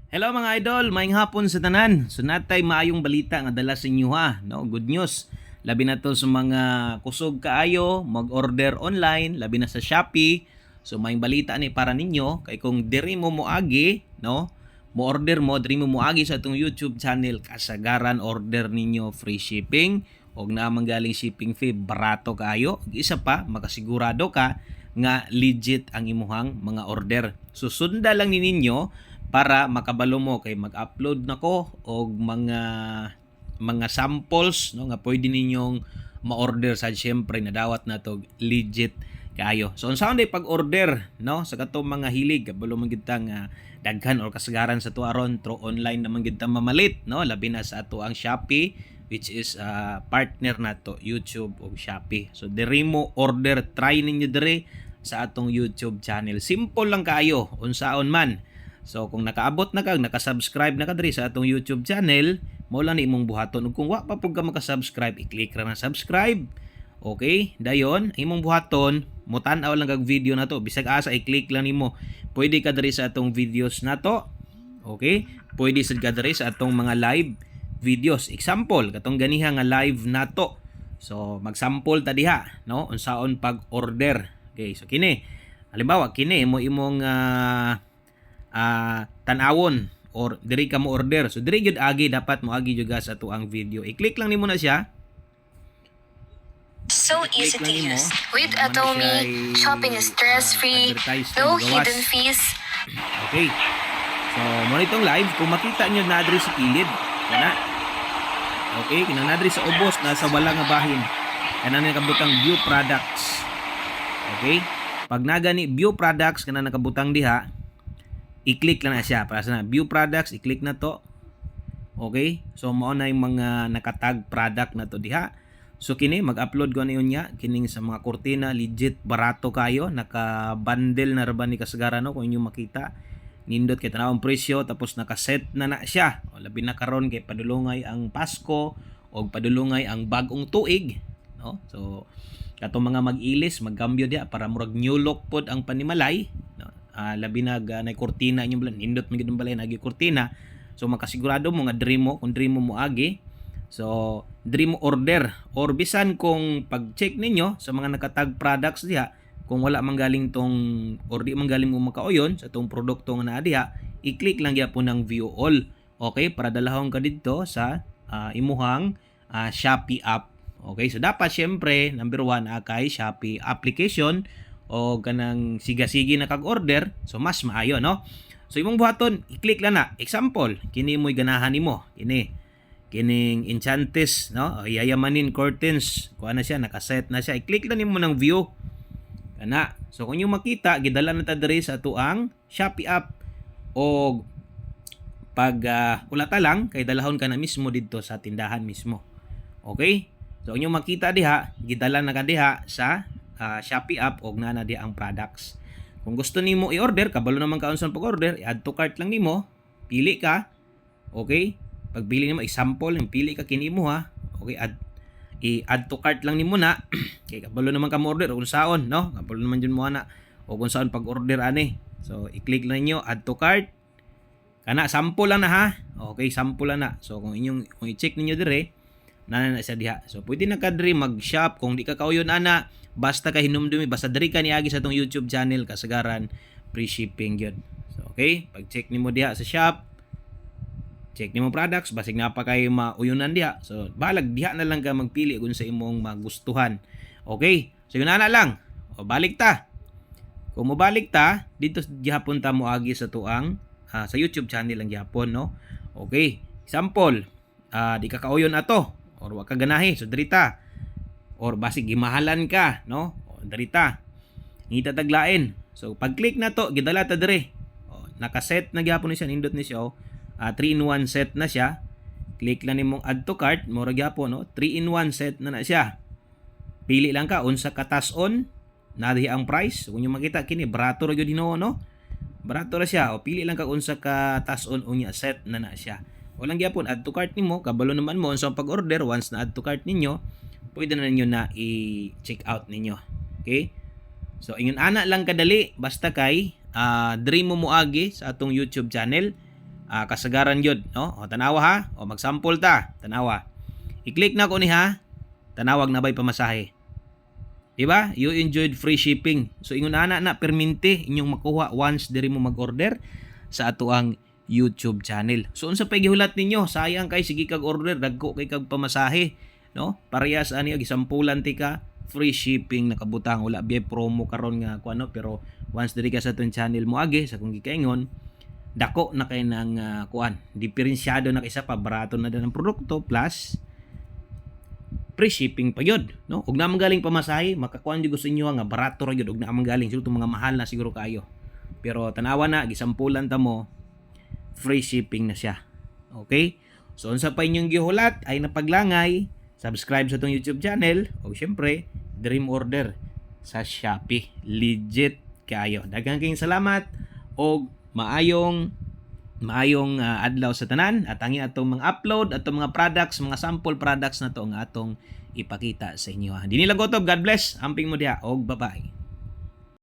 Hello mga idol, maayong hapon sa tanan. So natay maayong balita nga dala sa inyo ha, no? Good news. Labi na to sa mga kusog kaayo, mag-order online, labi na sa Shopee. So maayong balita ni para ninyo kay kung diri mo moagi, no? Mo order mo diri mo moagi sa atong YouTube channel, kasagaran order ninyo free shipping og na manggaling shipping fee barato kaayo. Isa pa, makasigurado ka nga legit ang imuhang mga order. So sunda lang ni ninyo para makabalo mo kay mag-upload nako og mga samples no nga pwede ninyong ma-order sa syempre nadawat na to legit kaayo. So unsaon day pag-order no sa katong mga hilig kabalo man gid ta nga daghan or kasagaran sa tuaron through online naman gid ta mamalit no labi na sa ato ang Shopee which is partner nato YouTube o Shopee. So diri mo order, try ninyo diri sa atong YouTube channel. Simple lang kaayo unsaon man. So kung nakaabot na kag naka-subscribe na ka diri sa atong YouTube channel, mao lang ni imong buhaton. Ug kung wa pa pud ka maka-subscribe, i-click ra na subscribe. Okay? Dayon, imong buhaton, mo tan-aw lang kag video na to. Bisag asa i-click lang nimo. Pwede ka diri sa atong videos na to. Okay? Pwede sad ka diri sa atong mga live videos. Example, katong ganiha nga live na to. So mag-sample ta diha, no? Unsaon pag-order. Okay, so kini. Halimbawa, kini mo imong tanawon or diri ka mo order. So diri gyud agi dapat mo agi jud sa ato ang video. I-click lang nimo na siya. So easy I-click to lang nimo. use. With Naman na siya Atomy, shopping is stress-free, advertise no na gawas. hidden fees. Okay. So mo nitong live kung makita nyo na diri sa kilid, kana. Okay, kinang diri sa ubos nasa wala nga bahin. Kana ni kabutang view products. Okay? Pag nagani view products kana nakabutang diha, i-click lang na siya para sa view products, i-click na to. Okay? So mao na yung mga nakatag product na to diha. So kini mag-upload ko na yun niya kining sa mga kurtina legit barato kayo, naka-bundle na ra ba ni kasagaran no kung inyo makita. Nindot kay tanawang presyo tapos naka-set na siya. O labi na karon kay padulungay ang Pasko o padulungay ang bagong tuig, no? So katong mga mag-ilis, magkambyo dia para murag new look pod ang panimalay, no? Labi na nay kurtina inyo bala nindot man gid balay nagi kurtina. So makasigurado mo nga dream mo kung dream mo moagi. So dream mo order or bisan kung pag-check ninyo sa mga nakatag products diha kung wala manggaling tong or di manggaling mo makauyon sa tong produkto nga naa diha, i-click lang gyapon ng view all. Okay, para dalahon ka didto sa imuhang Shopee app. Okay, so dapat syempre number 1 kay Shopee application o kanang siga-sige na kag-order, so mas maayo no. So imong buhaton, i-click lang na. Example, kini mo'y ganahan nimo. Kining Enchantis, no? O yayamanin curtains. Kuha na siya, nakaset na siya. I-click lang nimo ng view. Kana. So kung yung makita, gidala na ta diri sa tuang Shopee app o pag ulata lang kay dalahon ka na mismo didto sa tindahan mismo. Okay? So kung yung makita diha, gidala na ka diha sa Shopee app og na diha ang products. Kung gusto nimo i-order, kabalo naman ka unsan pag-order, i-add to cart lang nimo, pili ka. Okay? Pag pili nimo, i-sample, pili ka kini mo ha. Okay, i-add to cart lang nimo na. Kay kabalo naman ka mo order kung saon, no? Kabalo naman jud mo ana o kung saon pag-order ani. So i-click lang niyo add to cart. Kana sample lang na ha. Okay, sample lang na. So kung i-check ninyo dire, na sa diha. So pwede na ka diri mag-shop kung di ka kauyon ana, basta ka hinumdumi, basta diri ka niagi sa tong YouTube channel kasagaran free shipping gyud. So okay, pag-check nimo diha sa shop, check nimo products, basig na pa kay mauyonan diha. So balag diha na lang ka magpili kung sa imong magustuhan. Okay? So yun na lang. O balik ta. Kung mo balik ta, dito gihapon ta moagi sa tuang sa YouTube channel lang gihapon, no? Okay. Example, di ka kauyon ato or wa ka ganahi, so diri ta. Or basig gimahalan ka, no? O diri ta. Ngita taglain. So pag-click na to, gidala ta diri. O naka-set na gihapon ni siya, nindot ni siya. 3-in-1 set na siya. Click lang nimong add to cart, mura gyapon no. 3-in-1 set na siya. Pili lang ka unsa ka tason, nadi ang price. Kung yung makita kini barato ra gyud no. Barato ra siya. O pili lang ka unsa ka tason unya set na siya. Walang gyapon add to cart nimo, kabalo naman mo unsa pag-order once na add to cart ninyo, pwede na ninyo na i-check out ninyo. Okay? So ingon ana lang kadali basta kay diri mo moagi sa atong YouTube channel. kasagaran yun, no? O tanawa ha, o magsample ta, tanawa. I-click na ko ni ha, tanawag na ba'y pamasahe. Diba? You enjoyed free shipping. So ingon ana na perminti inyong makuha once diri mo mag-order sa ato ang YouTube channel. So unsa pay gihulat ninyo? Sayang kay sige kag order, dagko kay kag pamasahe, no? Parehas ani gisampulan ti ka free shipping nakabutang wala biya promo karon nga kuno pero once diri ka sa aton channel mo agi sa kung gikaingon dako na kay nang kuan diferensyado na kay sa pa barato na ng produkto plus free shipping pa yun, no? Ug na galing pamasahe, makakuan jud gusto inyo nga barato ra yun ug na galing siguro mga mahal na siguro kayo. Pero tanawa na gisampulan ta mo free shipping na siya. Okay? So unsa pa inyong gihulat ay napaglangay, subscribe sa tong YouTube channel o syempre dream order sa Shopee. Legit kayo. Daghang kayong salamat og maayong adlaw sa tanan at ang atong mga upload atong mga products, mga sample products na to ang atong ipakita sa inyo. Hindi nila gotob. God bless. Amping mo diha og bye-bye.